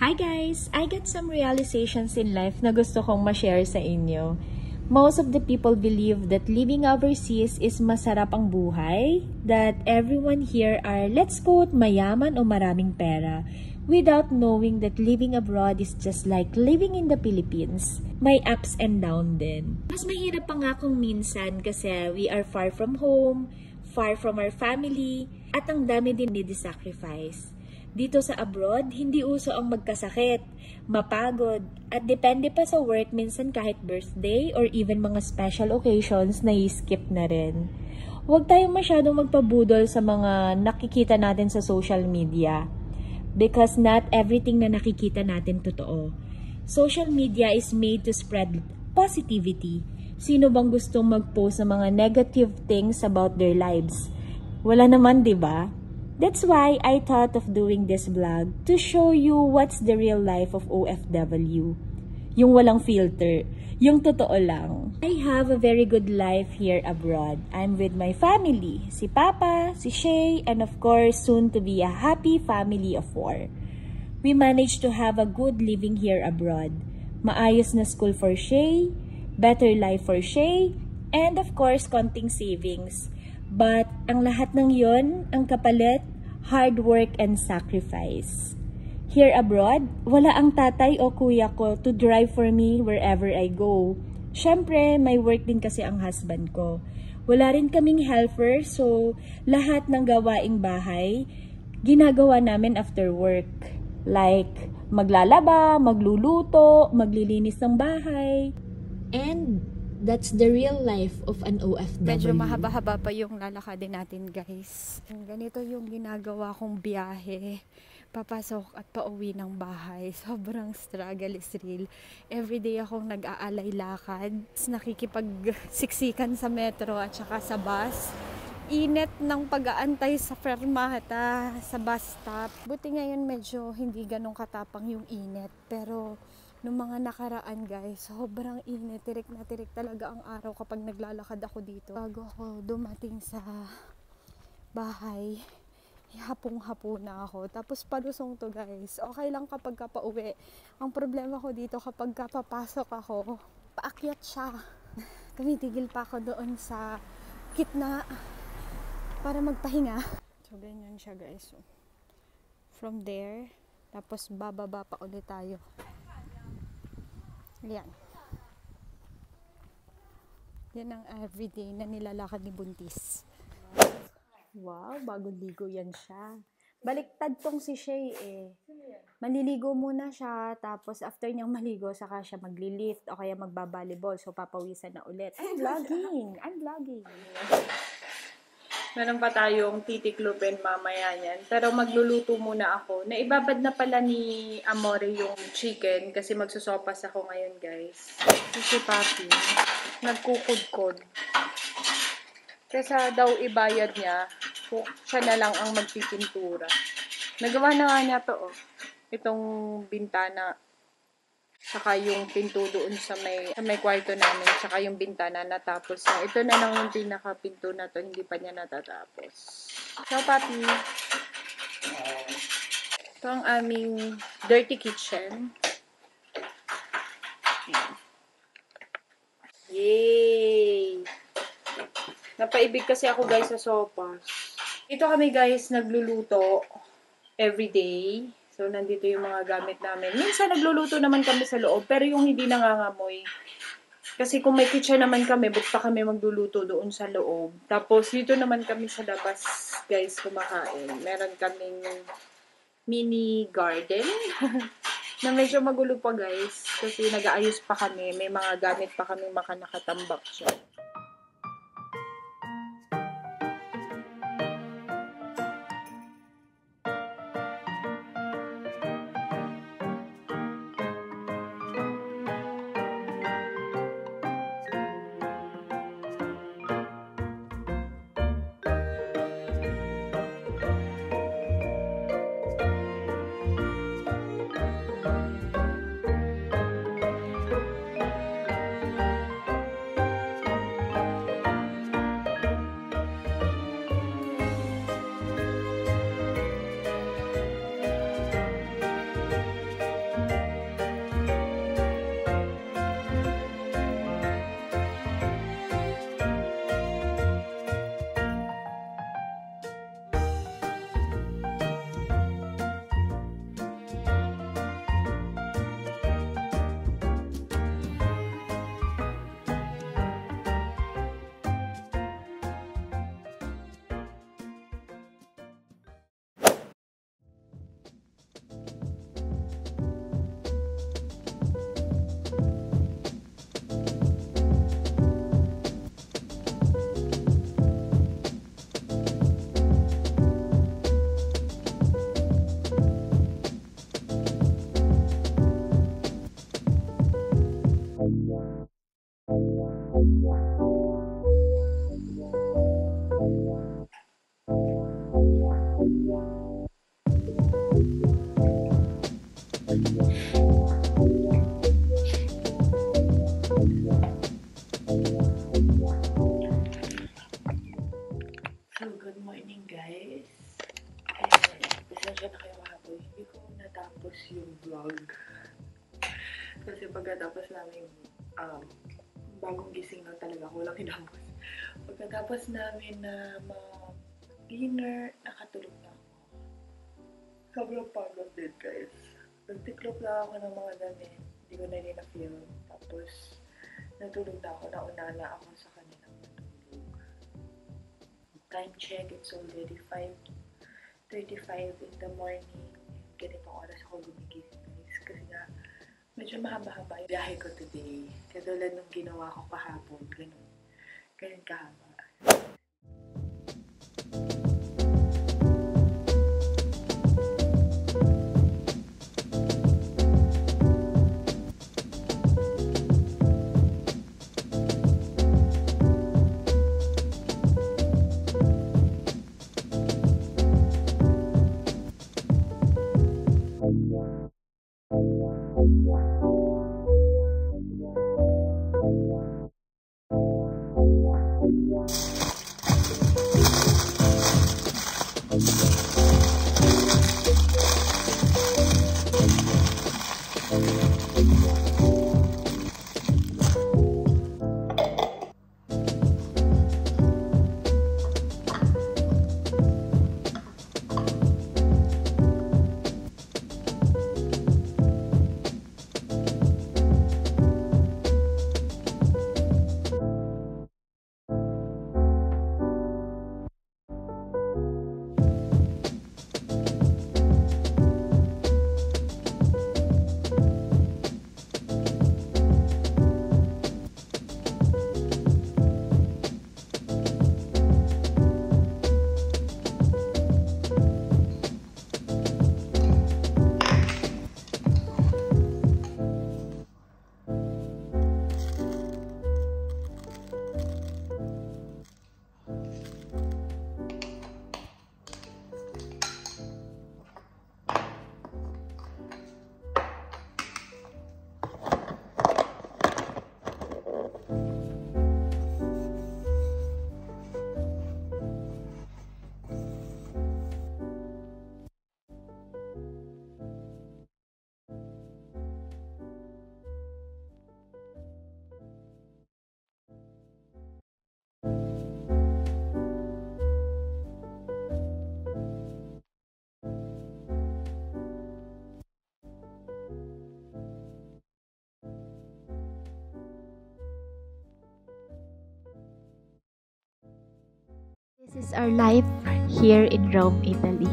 Hi guys! I got some realizations in life na gusto kong ma-share sa inyo. Most of the people believe that living overseas is masarap ang buhay, that everyone here are, let's quote, mayaman o maraming pera, without knowing that living abroad is just like living in the Philippines. May ups and downs din. Mas mahirap pa nga kung minsan kasi we are far from home, far from our family, at ang dami din ni-sacrifice. Dito sa abroad, hindi uso ang magkasakit, mapagod, at depende pa sa work minsan kahit birthday or even mga special occasions na i-skip na rin. Huwag tayong masyadong magpabudol sa mga nakikita natin sa social media because not everything na nakikita natin totoo. Social media is made to spread positivity. Sino bang gustong mag-post ng mga negative things about their lives? Wala naman, 'di ba? That's why I thought of doing this vlog to show you what's the real life of OFW. Yung walang filter, yung totoo lang. I have a very good life here abroad. I'm with my family, si Papa, si Shay, and of course soon to be a happy family of 4. We managed to have a good living here abroad. Maayos na school for Shay, better life for Shay, and of course konting savings. But ang lahat ng yon, ang kapalit, hard work and sacrifice. Here abroad, wala ang tatay o kuya ko to drive for me wherever I go. Syempre, may work din kasi ang husband ko. Wala rin kaming helper, so lahat ng gawaing bahay, ginagawa namin after work. Like, maglalaba, magluluto, maglilinis ng bahay. And that's the real life of an OFW. Medyo mahaba-haba pa yung lalakadin natin, guys. Ganito yung ginagawa kong biyahe. Papasok at pauwi ng bahay. Sobrang struggle is real. Everyday akong nag-aalay lakad. Nakikipagsiksikan sa metro at saka sa bus. Init ng pag-aantay sa fermata, sa bus stop. Buti ngayon medyo hindi ganun katapang yung init. Pero nung mga nakaraan, guys, sobrang init. Tirik na tirik talaga ang araw kapag naglalakad ako dito. Bago ako dumating sa bahay, hapong-hapo na ako. Tapos palusong to, guys. Okay lang kapag pauwi. Ang problema ko dito kapag papasok ako, paakyat siya. Tumitigil pa ako doon sa gitna para magpahinga. So, ganyan siya, guys. So, from there, tapos bababa pa ulit tayo. Yan. Yan ang everyday na nilalakad ni Buntis. Wow, bagong ligo yan siya. Baliktad tong si Shay eh. Maliligo muna siya, tapos after niyang maligo, saka siya maglilift o kaya magbabalibol. So, papawisan na ulit. I'm vlogging! Meron pa tayong titiklupin mamaya yan. Pero magluluto muna ako. Naibabad na pala ni Amore yung chicken kasi magsusopas ako ngayon, guys. Si Papi, nagkukudkod. Kesa daw ibayad niya, siya na lang ang magpipintura. Nagawa na nga niya to, oh. Itong bintana. Saka yung pinto doon sa may kwarto namin, saka yung bintana natapos na. Ito na lang yung pinaka-pinto na to, hindi pa niya natatapos. So, Papi, ito ang aming dirty kitchen. Yay! Napaibig kasi ako, guys, sa sopas. Ito kami, guys, nagluluto everyday. So, nandito yung mga gamit namin. Minsan, nagluluto naman kami sa loob, pero yung hindi nangangamoy. Kasi kung may kitchen naman kami, ba't pa kami magluluto doon sa loob? Tapos, dito naman kami sa labas, guys, kumakain. Meron kaming mini garden na medyo magulo pa, guys. Kasi nag-aayos pa kami. May mga gamit pa kami makanakatambak siya. So, good morning guys. Pasensya na kayo kahapon. Hindi ko natapos yung vlog. Kasi pagkatapos namin, bagong gising lang talaga ako, walang hinapos. Pagkatapos namin na mag-dinner, nakatulog na ako. Sobrang pagod din guys. Nagtiklop lang ako ng mga damit. Hindi ko na rin na-film. Tapos, natulog na ako. Nauna na ako sa kanilang natulog. Time check, it's already 5:35 in the morning. Ganitong oras ako gumigising guys. Kasi nga, medyo mahaba-haba yung biyahe ko today. Katulad nung ginawa ko kahapon. Ganun kahaba. This is our life here in Rome, Italy.